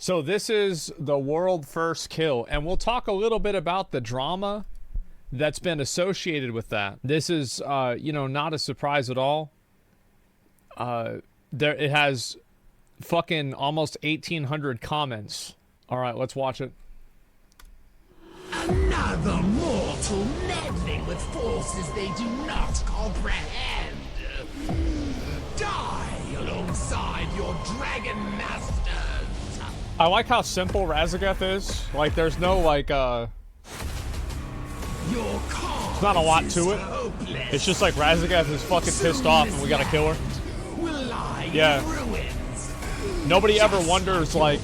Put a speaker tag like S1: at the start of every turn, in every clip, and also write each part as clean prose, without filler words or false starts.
S1: So this is the world first kill, and we'll talk a little bit about the drama that's been associated with that. This is, you know, not a surprise at all. It has fucking almost 1,800 comments. All right, let's watch it.
S2: Another mortal meddling with forces they do not comprehend. Die alongside your dragon masters.
S1: I like how simple Raszageth is. Like, there's no, like,
S2: Your
S1: it's not a lot to it.
S2: hopeless.
S1: It's just like Raszageth is fucking pissed off and we gotta kill her.
S2: Will lie
S1: Yeah.
S2: in ruins.
S1: Nobody ever wonders, like,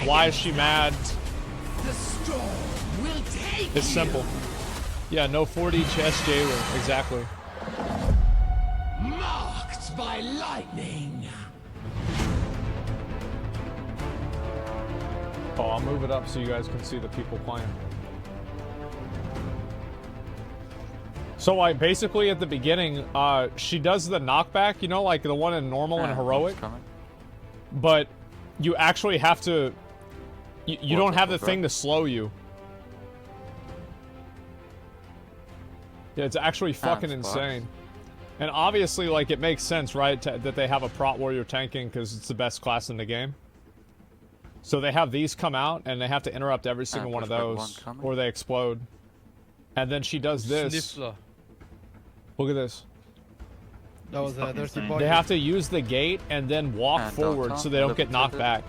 S1: why is she mad?
S2: The storm will take
S1: It's
S2: you.
S1: simple. Yeah, no 4D chest jailer. Exactly.
S2: Marked by lightning.
S1: Oh, I'll move it up so you guys can see the people playing. So, like, basically at the beginning, she does the knockback, you know, like the one in normal and heroic. But you actually have to... You don't have the thing to slow you. Yeah, it's actually fucking insane. And obviously, like, it makes sense, right, that they have a prot warrior tanking because it's the best class in the game. So they have these come out, and they have to interrupt every single one of those, or they explode. And then she does this.
S3: Sniffler.
S1: Look at this.
S3: That was a dirty body.
S1: They have to use the gate and then walk forward so they don't get knocked back.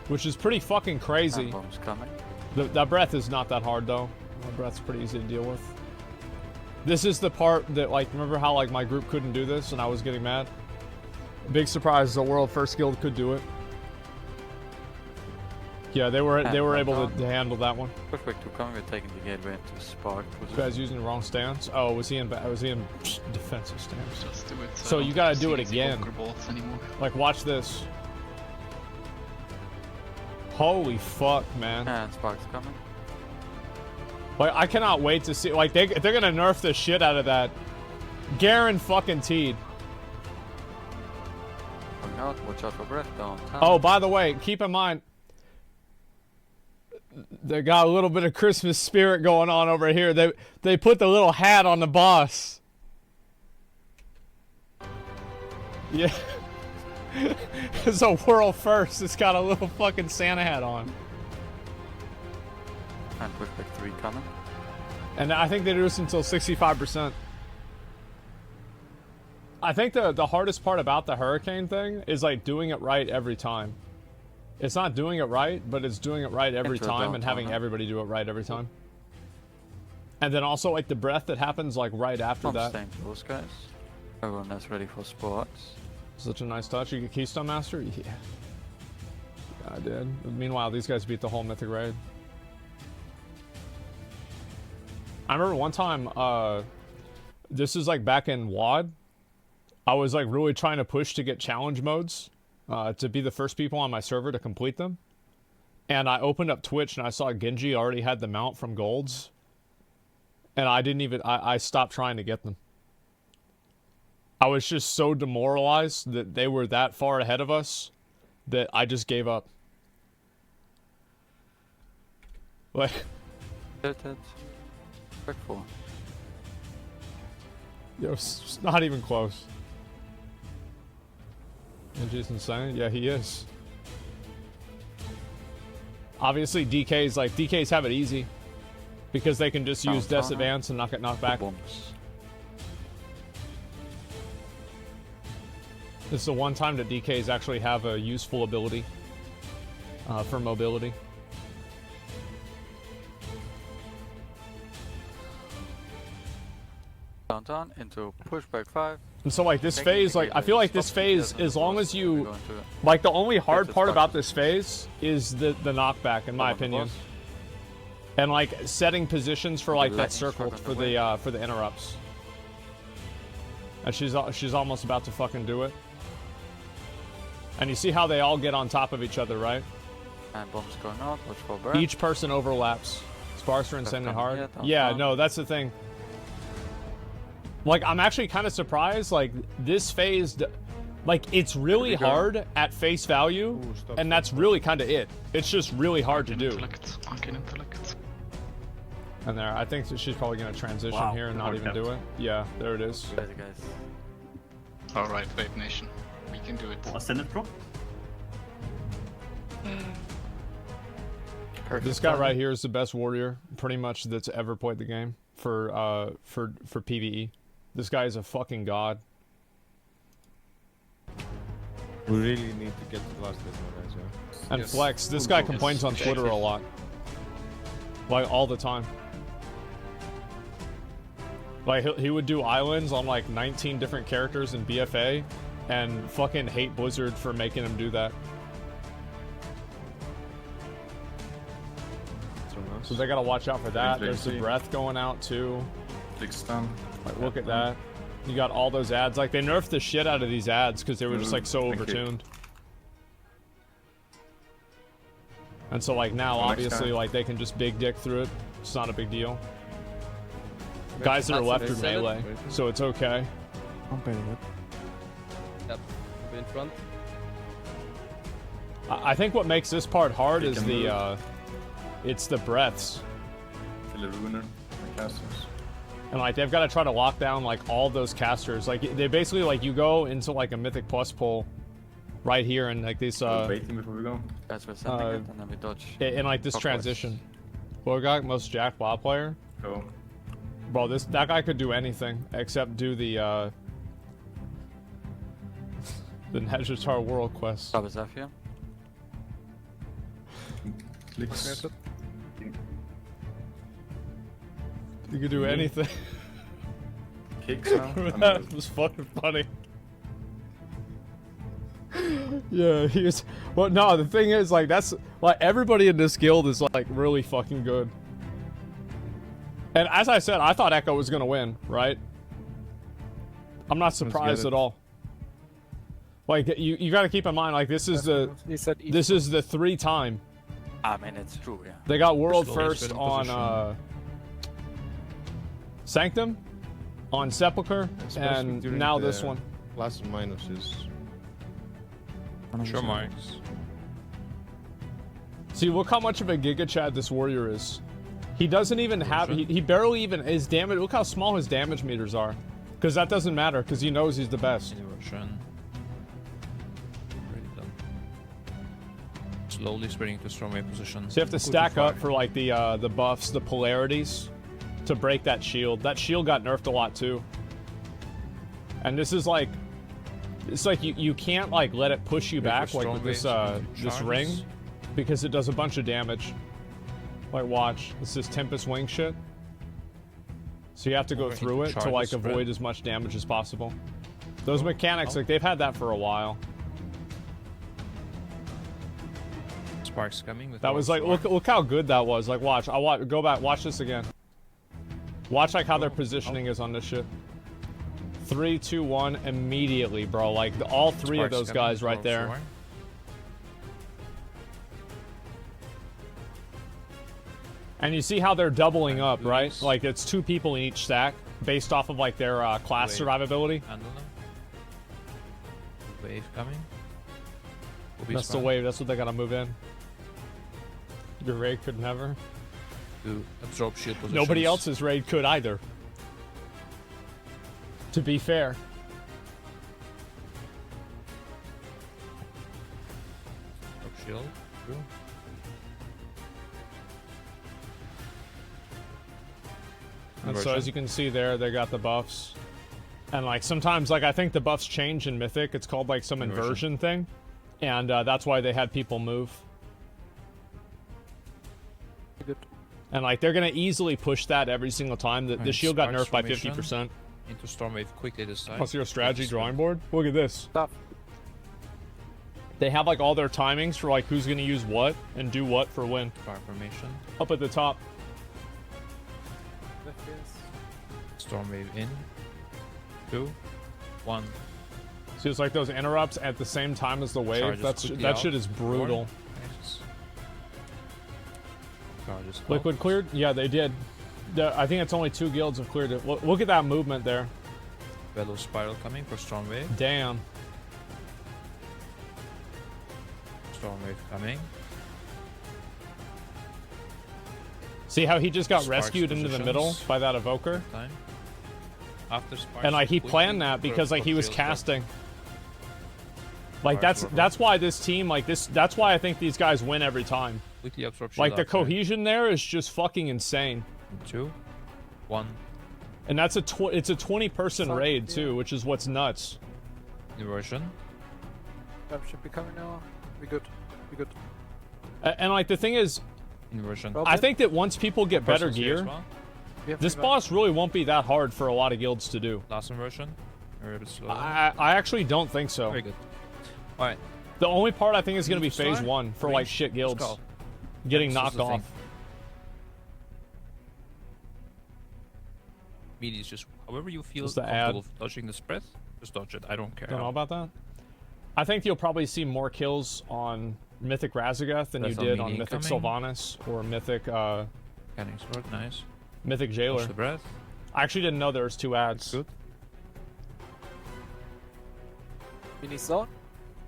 S1: Which is pretty fucking crazy. That breath is not that hard, though. That breath's pretty easy to deal with. This is the part that, like, remember how, like, my group couldn't do this and I was getting mad? Big surprise, the world first guild could do it. Yeah, they were able to handle that one.
S4: Perfect to come, we're taking the gateway into Spark.
S1: This guy's using the wrong stance. Oh, was he in defensive stance?
S5: Just do it.
S1: So you gotta do it again.
S5: Anymore.
S1: Like, watch this. Holy fuck, man.
S4: And Spark's coming.
S1: Like, I cannot wait to see. Like, they're gonna nerf the shit out of that. Garen fucking Teed.
S4: Coming out, watch out for breath down.
S1: Oh, by the way, keep in mind, they got a little bit of Christmas spirit going on over here. They put the little hat on the boss. Yeah. It's a world first. It's got a little fucking Santa hat on.
S4: And Pushback 3 coming.
S1: And I think they do this until 65%. I think the hardest part about the hurricane thing is, like, doing it right every time. It's not doing it right, but it's doing it right every time and having everybody do it right every time. And then also, like, the breath that happens, like, right after that.
S4: Staying close, guys. Everyone that's ready for sports.
S1: Such a nice touch. You get Keystone Master? Yeah. Yeah, I did. Meanwhile, these guys beat the whole Mythic raid. I remember one time, this is, like, back in WoD. I was, like, really trying to push to get challenge modes. To be the first people on my server to complete them. And I opened up Twitch and I saw Genji already had the mount from Golds. And I didn't even, I stopped trying to get them. I was just so demoralized that they were that far ahead of us that I just gave up. Like...
S4: Back 4.
S1: Yo, it's not even close. Genji's insane? Yeah, he is. Obviously, DKs have it easy. Because they can just use Death's Advance and not get knocked back. This is the one time that DKs actually have a useful ability for mobility.
S4: Downtown into Pushback 5.
S1: And so, like, this phase, like, I feel like this phase, as long as you... Like, the only hard part about this phase is the knockback, in my opinion. And, like, setting positions for, like, that circle for the interrupts. And she's almost about to fucking do it. And you see how they all get on top of each other, right?
S4: And bombs going out, watch for breath.
S1: Each person overlaps. Sparks are insanely hard. Yeah, no, that's the thing. Like, I'm actually kind of surprised, like, this phase, Like, it's really hard at face value, and that's really kind of it. It's just really hard to do. And there, I think that she's probably going to transition here and not even do it. Yeah, there it is.
S4: Guys.
S5: Alright, Wave Nation. We can do it.
S6: Ascendant drop.
S1: This guy right here is the best warrior, pretty much, that's ever played the game for PvE. This guy is a fucking god.
S7: We really need to get to the last bit, guys, yeah?
S1: And Flex, this guy complains on Twitter a lot. Like, all the time. Like, he would do islands on, like, 19 different characters in BFA, and fucking hate Blizzard for making him do that. So they gotta watch out for that. There's the breath going out, too.
S8: Big stun.
S1: Like, look at that. You got all those ads. Like, they nerfed the shit out of these ads because they were just, like, so overtuned. And so, like, now, obviously, like, they can just big dick through it. It's not a big deal. Guys that are left are melee, so it's okay.
S3: Yep. In front.
S1: I think what makes this part hard is the, it's the breaths. And, like, they've got to try to lock down, like, all those casters. Like, they basically, like, you go into, like, a Mythic Plus pull right here, and, like, this,
S8: waiting before we go.
S4: Guys, we're sending it, and then we dodge.
S1: In, like, this transition. Borgok, most jacked WoW player.
S8: Go.
S1: Bro, that guy could do anything except do the Nejatar World Quest.
S4: That was Zafia.
S8: Clicks.
S1: You could do anything.
S8: Kicks now.
S1: That was fucking funny. Yeah, he's. Well, no, the thing is, like, that's like everybody in this guild is like really fucking good. And as I said, I thought Echo was gonna win, right? I'm not surprised at all. Like, you got to keep in mind, like, this is the 3-time.
S4: I mean, it's true, yeah.
S1: They got world first on Sanctum, on Sepulchre, and now this one.
S7: Plus and minuses.
S9: Sure marks.
S1: See, look how much of a Giga Chad this warrior is. He doesn't even have, he barely even, his damage, look how small his damage meters are. Because that doesn't matter, because he knows he's the best.
S9: Slowly spreading to strong wave position.
S1: So you have to stack up for, like, the buffs, the polarities, to break that shield. That shield got nerfed a lot, too. And this is, like, it's like you can't, like, let it push you back, like, with this, this ring, because it does a bunch of damage. Like, watch. This is Tempest Wing shit. So you have to go through it to, like, avoid as much damage as possible. Those mechanics, like, they've had that for a while.
S9: Sparks coming. With
S1: that was like, look how good that was. Like, watch. Go back. Watch this again. Watch, like, how their positioning is on this shit. 3, 2, 1, immediately, bro. Like, all three of those guys right there. And you see how they're doubling up, right? Like, it's 2 people in each stack, based off of, like, their class survivability.
S9: Wave coming.
S1: That's the wave. That's what they gotta move in. Your raid could never.
S9: Do absorb shield positions.
S1: Nobody else's raid could either. To be fair.
S9: Absorb shield. True.
S1: And so as you can see there, they got the buffs. And, like, sometimes, like, I think the buffs change in Mythic. It's called, like, some inversion thing. And that's why they had people move. And, like, they're going to easily push that every single time. The shield got nerfed by 50%.
S9: Into Stormwave quickly this side.
S1: Plus your strategy drawing board. Look at this. Stop. They have, like, all their timings for, like, who's going to use what and do what for when.
S9: Fire formation.
S1: Up at the top.
S9: Stormwave in. 2, 1.
S1: See, it's like those interrupts at the same time as the wave. That shit is brutal. Liquid cleared? Yeah, they did. I think it's only 2 guilds have cleared it. Look at that movement there.
S9: Bellow spiral coming for Stormwave.
S1: Damn.
S9: Storm wave coming.
S1: See how he just got
S9: Sparks
S1: rescued into the middle
S9: positions.
S1: by that evoker?
S9: Time. After Sparks,
S1: And like he
S9: quickly
S1: planned that
S9: throw
S1: because like he was
S9: shield drop.
S1: casting. Like
S9: Sparks
S1: that's why this team like this that's why I think these guys win every time.
S9: Quickly absorb shield
S1: Like the
S9: after.
S1: cohesion there is just fucking insane.
S9: 2, 1.
S1: And that's it's a 20-person raid too, which is what's nuts.
S9: Inversion.
S4: Should be coming now. Be good. Be good.
S1: And like the thing is,
S9: Inversion.
S1: I think that once people get better
S9: Personals here as
S1: gear,
S9: well.
S1: this boss really won't be that hard for a lot of guilds to do.
S9: Last inversion. Or a bit slower.
S1: I actually don't think so.
S9: Very good. Alright.
S1: The only part I think is going to be
S9: Need to
S1: phase
S9: start?
S1: 1 for like
S9: Range.
S1: shit
S9: Let's
S1: guilds.
S9: go.
S1: Getting
S9: This is
S1: knocked
S9: the thing.
S1: off.
S9: Melee is just however you feel
S1: Just the
S9: comfortable dodging the spread, just dodge it. I don't care.
S1: Don't know about that. I think you'll probably see more kills on Mythic Raszageth than you
S9: Breath on
S1: did on
S9: melee
S1: Mythic
S9: incoming.
S1: Sylvanas or Mythic
S9: Canning sword, nice.
S1: Mythic
S9: Dodge
S1: Jailer.
S9: the breath.
S1: I actually didn't know there was 2 ads.
S9: Good.
S4: Mini zone.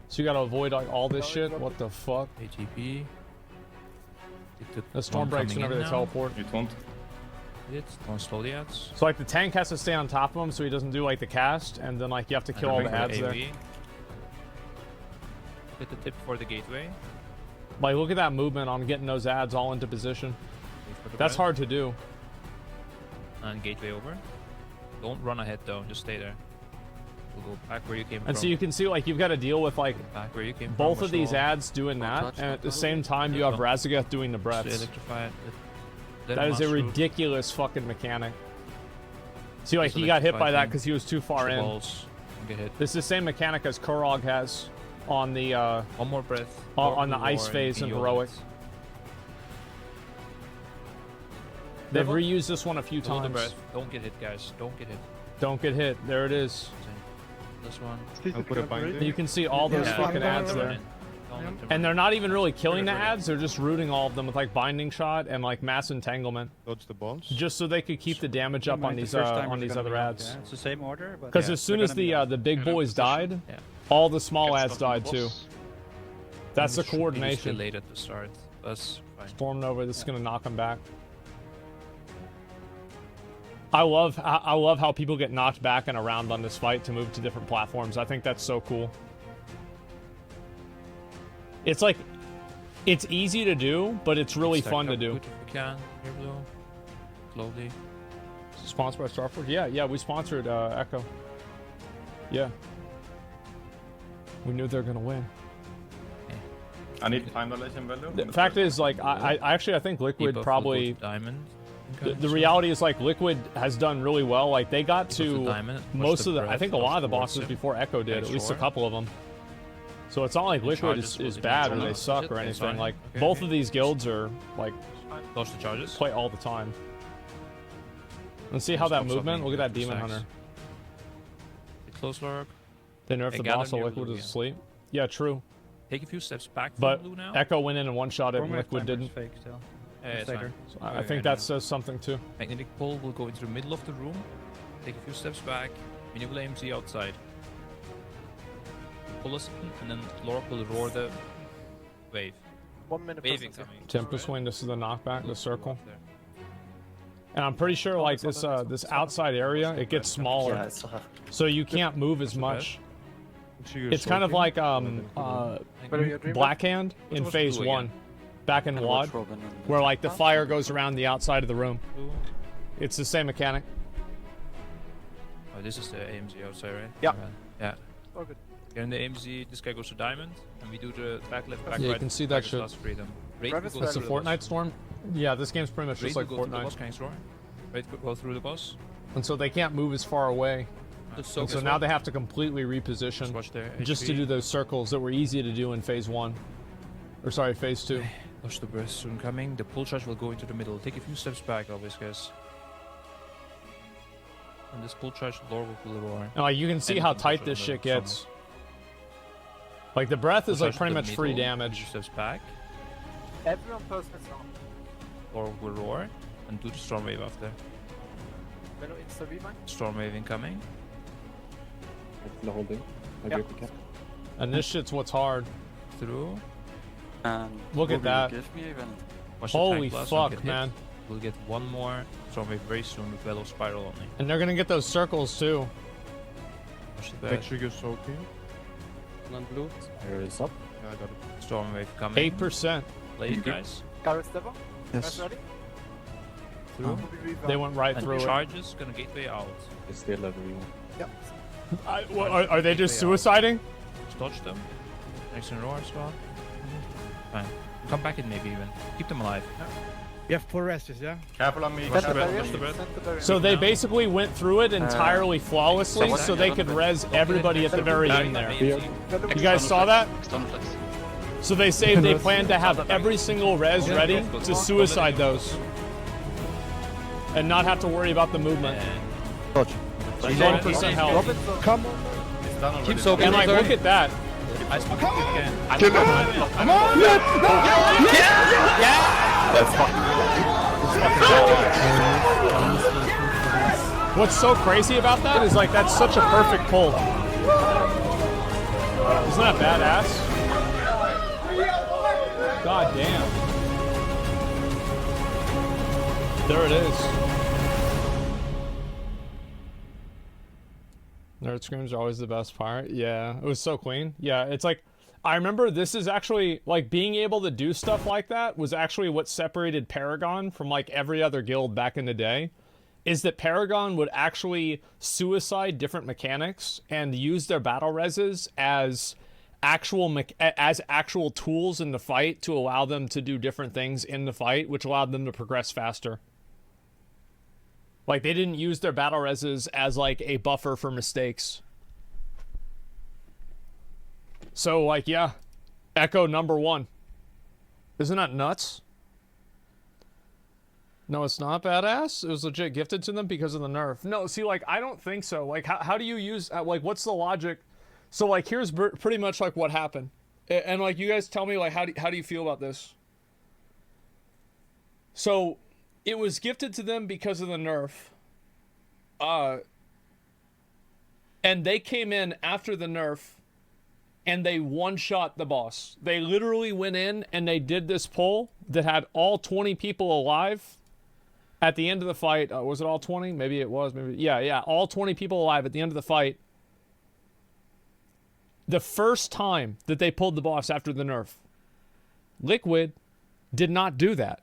S1: So you gotta avoid like all this shit. What the fuck?
S9: ATP.
S1: The storm breaks whenever they teleport.
S8: It won't.
S9: Don't slow the ads.
S1: So like the tank has to stay on top of him so he doesn't do like the cast, and then like you have to kill all the ads there.
S9: Hit the tip for the gateway.
S1: Like look at that movement on getting those ads all into position.
S9: Wait for the
S1: That's
S9: breath,
S1: hard to do.
S9: And gateway over. Don't run ahead though, just stay there. We'll go back where you came from.
S1: And so you can see like you've got to deal with like
S9: Back where you came
S1: both
S9: from.
S1: of these ads doing that, and at the same time you have Raszageth doing the breaths.
S9: Electrify it.
S1: That is a ridiculous fucking mechanic. See, like he got hit by that because he was too far in.
S9: Balls. Get hit.
S1: This is the same mechanic as Kurog has on the
S9: One more breath.
S1: on the
S9: Roar
S1: ice
S9: and
S1: phase in
S9: be
S1: heroic.
S9: over.
S1: They've reused this one a few
S9: Hold the
S1: times.
S9: breath. Don't get hit, guys. Don't get hit.
S1: Don't get hit. There it is.
S9: This one.
S7: I'll put a binder.
S1: You can see all those
S9: Yeah,
S1: fucking
S9: don't
S1: ads
S9: let them
S1: there.
S9: in. Don't let them
S1: And
S9: in.
S1: they're not even really killing the
S9: Bring it.
S1: ads, they're just rooting all of them with like binding shot and like mass entanglement.
S7: Dodge the bombs.
S1: Just so they could keep the damage up on these other ads.
S6: It's the same order, but
S1: Because
S6: yeah,
S1: as soon
S6: they're
S1: as
S6: gonna be
S1: the big boys died,
S9: Yeah.
S1: all the small
S5: Get
S1: ads
S5: stuff on
S1: died
S5: the
S1: too.
S5: boss.
S1: That's the
S9: It should be
S1: coordination.
S9: delayed at the start. That's fine.
S1: Storm Nova, this is gonna knock them back. I love how people get knocked back and around on this fight to move to different platforms. I think that's so cool. It's like, it's easy to do, but it's really
S9: Stack
S1: fun to
S9: up
S1: do.
S9: good if we can. Here we go. Slowly.
S1: Sponsored by Starford? Yeah, we sponsored Echo. Yeah. We knew they were gonna win.
S8: I need time dilation value.
S1: The fact is, like, I actually I think Liquid
S9: Debuff will
S1: probably.
S9: go to diamond.
S1: The reality is, like, Liquid has done really well. Like, they got
S9: Debuff to
S1: to
S9: diamond. Watch
S1: most
S9: the
S1: of the. I
S9: breath
S1: think a lot of the
S9: towards
S1: bosses
S9: him.
S1: before Echo did,
S9: Thanks,
S1: at least a
S9: Roar.
S1: couple of them. So it's not like
S9: And
S1: Liquid
S9: charges
S1: is
S9: will
S1: bad or
S9: eventually
S1: they suck
S9: hit,
S1: or
S9: that's
S1: anything.
S9: fine.
S1: Like,
S9: Okay,
S1: both
S9: okay.
S1: of these guilds are, like,
S9: Dodge the charges.
S1: play all the time. Let's see how
S9: Just
S1: that
S9: pop
S1: movement.
S9: something,
S1: Look at that
S9: two
S1: Demon
S9: stacks.
S1: Hunter.
S9: Get close lurk.
S1: They nerfed
S9: Hey,
S1: the
S9: gather
S1: boss, so
S9: near
S1: Liquid
S9: blue
S1: is
S9: again.
S1: asleep. Yeah, true.
S9: Take a few steps back from
S1: But
S9: blue now.
S1: Echo went in and one-shot it, and
S6: Storm wave
S1: Liquid
S6: timer is
S1: didn't.
S6: fake still.
S9: Yeah, it's
S6: later.
S9: fine.
S1: So I
S9: Okay,
S1: think
S9: I
S1: that
S9: know.
S1: says something too.
S9: Magnetic pole will go into the middle of the room. Take a few steps back. Minimal AMC outside. Pull us in, and then Lork will roar the wave.
S4: 1 minute.
S9: Wave
S4: presence.
S9: incoming.
S1: Tempest Wind, this is the knockback, the circle.
S9: There.
S1: And I'm pretty sure, like, this this outside area, it gets smaller. So you can't move as much. It's kind of like Blackhand in
S9: was
S1: phase
S9: blue
S1: 1,
S9: again?
S1: back in
S4: And
S1: WoD,
S4: watch Robin and
S1: where like the fire goes around the outside of the room.
S9: Blue.
S1: It's the same mechanic.
S9: Oh, this is the AMZ outside, right?
S1: Yeah.
S9: Yeah.
S4: Oh, good.
S9: Here in the AMZ, this guy goes to diamond, and we do the back left, back
S1: Yeah, you
S9: right.
S1: can see that
S9: back is
S1: shit.
S9: last freedom. Raid
S4: Rabbit's
S9: will go
S1: It's a
S9: through the boss.
S1: Fortnite storm. Yeah, this game's pretty much
S9: Raid
S1: just like
S9: will go through the boss,
S1: Fortnite.
S9: can you store? Raid will go through the boss.
S1: And so they can't move as far away. And so now they have to completely
S9: Just
S1: reposition
S9: watch their
S1: just to
S9: HP.
S1: do those circles that were easy to do in phase 1. Or sorry, phase 2.
S9: Watch the breath soon coming. The pull charge will go into the middle. Take a few steps back, always, guys. And this pull charge, Lord will roar.
S1: And like you can see
S9: And
S1: how
S9: you can
S1: tight
S9: push
S1: this
S9: it
S1: shit
S9: on the
S1: gets. Like the breath is
S9: Pull
S1: like
S9: charge
S1: pretty
S9: to the
S1: much free
S9: middle,
S1: damage.
S9: Few steps back.
S4: Everyone personal zone.
S9: Lord will roar. And do the storm wave after.
S4: Velo insta rewind.
S9: Storm wave incoming.
S6: The holding.
S4: Yeah.
S1: And this shit's what's hard.
S9: Through.
S4: And
S1: Look at
S4: what will
S1: that.
S4: you give me even?
S9: Watch the
S1: Holy
S9: tank blast don't
S1: fuck,
S9: get hit.
S1: man.
S9: We'll get one more Stormwave very soon with Veil of Spiral only.
S1: And they're gonna get those circles too.
S9: Watch the
S7: Make
S9: back.
S7: sure you're soaking.
S3: One on blue.
S6: Here is up.
S7: Yeah, I got it.
S9: Stormwave coming.
S1: 8%.
S9: Late, guys.
S6: Carrot stepper.
S4: Yes.
S6: Ready?
S9: Through.
S1: They went right
S9: And
S1: through it.
S9: charges gonna gateway out.
S6: It's still everyone.
S1: Are they just suiciding?
S9: Just dodge them. Next in roar as well. Fine. Come back in maybe even. Keep them alive.
S7: You have 4 restes, yeah?
S8: Careful on me.
S9: Watch the
S6: Center
S9: red,
S6: barrier.
S9: watch the red.
S6: Center barrier.
S1: So they basically went through it entirely flawlessly,
S4: someone-
S1: so they could res everybody at the very end there.
S9: Maybe.
S1: You guys saw that?
S5: External flex.
S1: So they say they plan to have every single res ready to suicide those. And not have to worry about the movement.
S9: And
S1: 1% health.
S7: Come on.
S8: It's done already.
S3: Keep soaking.
S1: And like, look at that.
S9: I smoke if you can.
S1: What's so crazy about that is like that's such a perfect pull. Isn't that badass? God damn. There it is. Nerd screams are always the best part. Yeah, it was so clean. Yeah, it's like I remember this is actually like being able to do stuff like that was actually what separated Paragon from like every other guild back in the day. Is that Paragon would actually suicide different mechanics and use their battle reses as actual tools in the fight to allow them to do different things in the fight, which allowed them to progress faster. Like they didn't use their battle reses as like a buffer for mistakes. So like yeah, Echo #1. Isn't that nuts? No, it's not badass. It was legit gifted to them because of the nerf. No, see, like, I don't think so. Like, how do you use, like, what's the logic? So, like, here's pretty much, like, what happened. And, like, you guys tell me, like, how do you feel about this? So, it was gifted to them because of the nerf. And they came in after the nerf, and they one-shot the boss. They literally went in, and they did this pull that had all 20 people alive. At the end of the fight, was it all 20? Maybe it was. Maybe yeah. All 20 people alive at the end of the fight. The first time that they pulled the boss after the nerf, Liquid did not do that.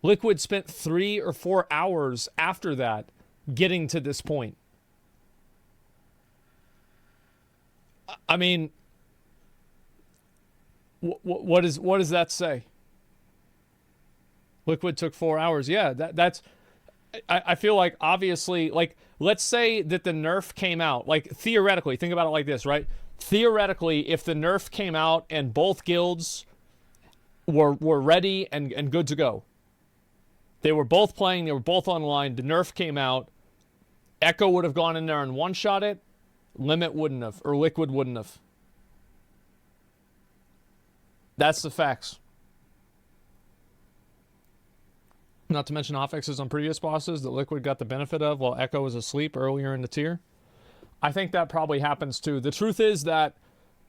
S1: Liquid spent 3 or 4 hours after that getting to this point. I mean, what does that say? Liquid took 4 hours. Yeah, that's... I feel like, obviously, like, let's say that the nerf came out. Like, theoretically, think about it like this, right? Theoretically, if the nerf came out and both guilds were ready and good to go. They were both playing, they were both online, the nerf came out, Echo would have gone in there and one-shot it, Limit wouldn't have, or Liquid wouldn't have. That's the facts. Not to mention offenses on previous bosses that Liquid got the benefit of while Echo was asleep earlier in the tier. I think that probably happens too. The truth is that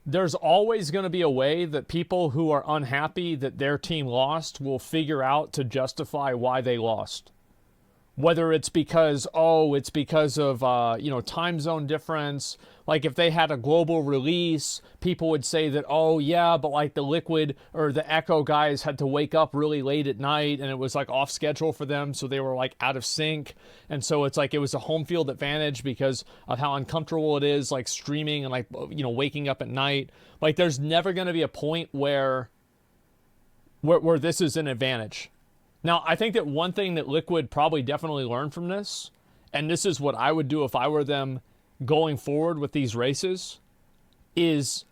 S1: there's always going to be a way that people who are unhappy that their team lost will figure out to justify why they lost. Whether it's because, it's because of, time zone difference. Like, if they had a global release, people would say that, but, like, the Liquid or the Echo guys had to wake up really late at night, and it was, like, off schedule for them, so they were, like, out of sync. And so it's, like, it was a home field advantage because of how uncomfortable it is, like, streaming and, like, waking up at night. Like, there's never going to be a point where this is an advantage. Now, I think that one thing that Liquid probably definitely learned from this, and this is what I would do if I were them going forward with these races, is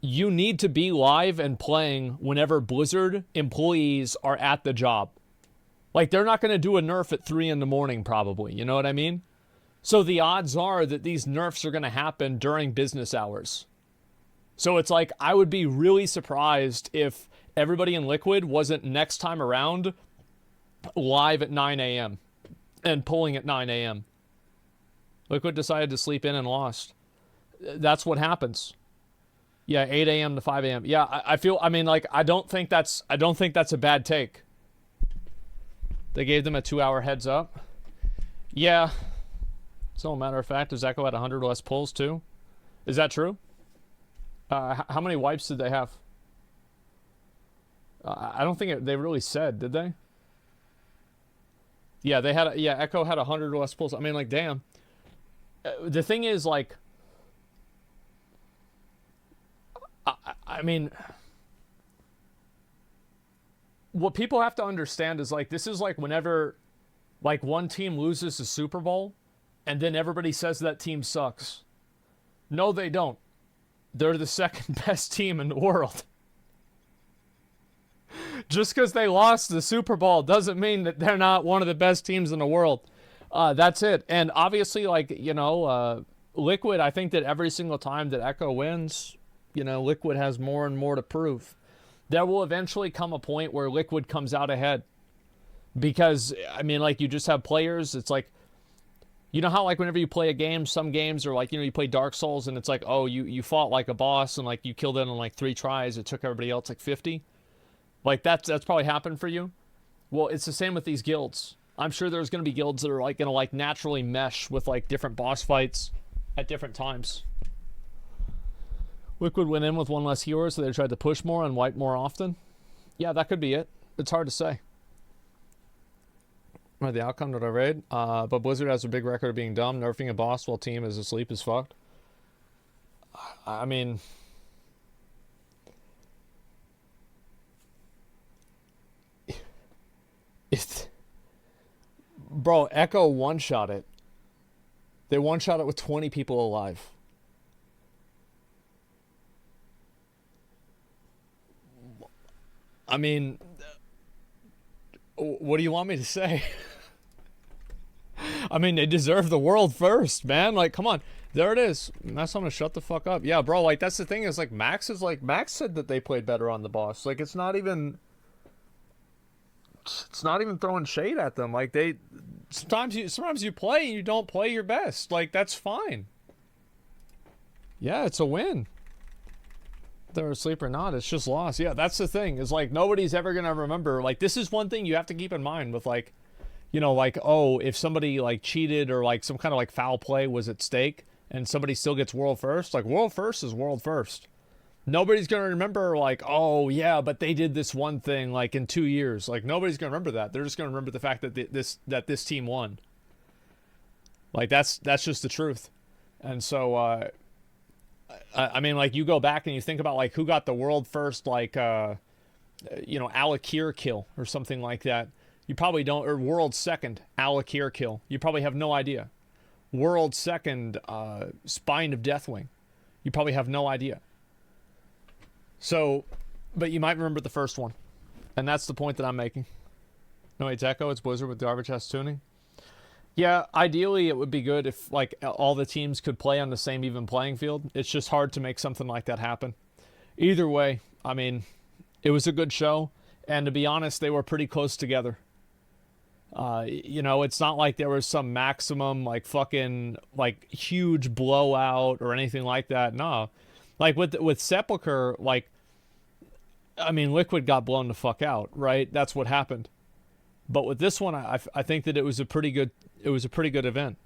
S1: you need to be live and playing whenever Blizzard employees are at the job. Like, they're not going to do a nerf at 3 in the morning, probably. You know what I mean? So the odds are that these nerfs are going to happen during business hours. So it's like, I would be really surprised if everybody in Liquid wasn't next time around live at 9 a.m. and pulling at 9 a.m. Liquid decided to sleep in and lost. That's what happens. Yeah, 8 a.m. to 5 a.m. Yeah, I feel. I mean, like, I don't think that's a bad take. They gave them a 2-hour heads up. Yeah. So, a matter of fact, does Echo had 100 less pulls too? Is that true? How many wipes did they have? I don't think they really said, did they? Yeah, they had. Yeah, Echo had 100 less pulls. I mean, like, damn. The thing is, like, I mean, what people have to understand is, like, this is like whenever, like, one team loses the Super Bowl, and then everybody says that team sucks. No, they don't. They're the second best team in the world. Just because they lost the Super Bowl doesn't mean that they're not one of the best teams in the world. That's it. And obviously, like, you know, Liquid, I think that every single time that Echo wins, you know, Liquid has more and more to prove. There will eventually come a point where Liquid comes out ahead. Because, I mean, like, you just have players, it's like, you know how, like, whenever you play a game, some games are like, you know, you play Dark Souls and it's like, oh, you fought like a boss and, like, you killed it in like 3 tries. It took everybody else like 50. Like, that's probably happened for you. Well, it's the same with these guilds. I'm sure there's going to be guilds that are, like, going to, like, naturally mesh with, like, different boss fights at different times. Liquid went in with 1 less hero, so they tried to push more and wipe more often. Yeah, that could be it. It's hard to say. The outcome that I read. But Blizzard has a big record of being dumb. Nerfing a boss while team is asleep is fucked. I mean, bro, Echo one-shot it. They one-shot it with 20 people alive. I mean, what do you want me to say? I mean, they deserve the world first, man. Like, come on. There it is. That's gonna shut the fuck up. Yeah, bro, like, that's the thing is, like, Max said that they played better on the boss. Like, it's not even throwing shade at them. Like, they sometimes you play and you don't play your best. Like, that's fine. Yeah, it's a win. They're asleep or not, it's just lost. Yeah, that's the thing. Is, like, nobody's ever gonna remember. Like, this is one thing you have to keep in mind with, like, you know, like, oh, if somebody, like, cheated or, like, some kind of, like, foul play was at stake and somebody still gets world first, like, world first is world first. Nobody's gonna remember, like, oh yeah, but they did this one thing, like, in 2 years. Like, nobody's gonna remember that. They're just gonna remember the fact that this team won. Like, that's just the truth. And so I mean, like, you go back and you think about, like, who got the world first, like, you know, Alakir kill or something like that. You probably don't, or world second Alakir kill. You probably have no idea. World second Spine of Deathwing. You probably have no idea. So, but you might remember the first one. And that's the point that I'm making. No, it's Echo, it's Blizzard with garbage ass tuning. Yeah, ideally it would be good if, like, all the teams could play on the same even playing field. It's just hard to make something like that happen. Either way, I mean, it was a good show. And to be honest, they were pretty close together. You know, it's not like there was some maximum, like, fucking, like, huge blowout or anything like that. No. Like, with Sepulcher, like, I mean, Liquid got blown the fuck out, right? That's what happened. But with this one, I think that it was a pretty good event.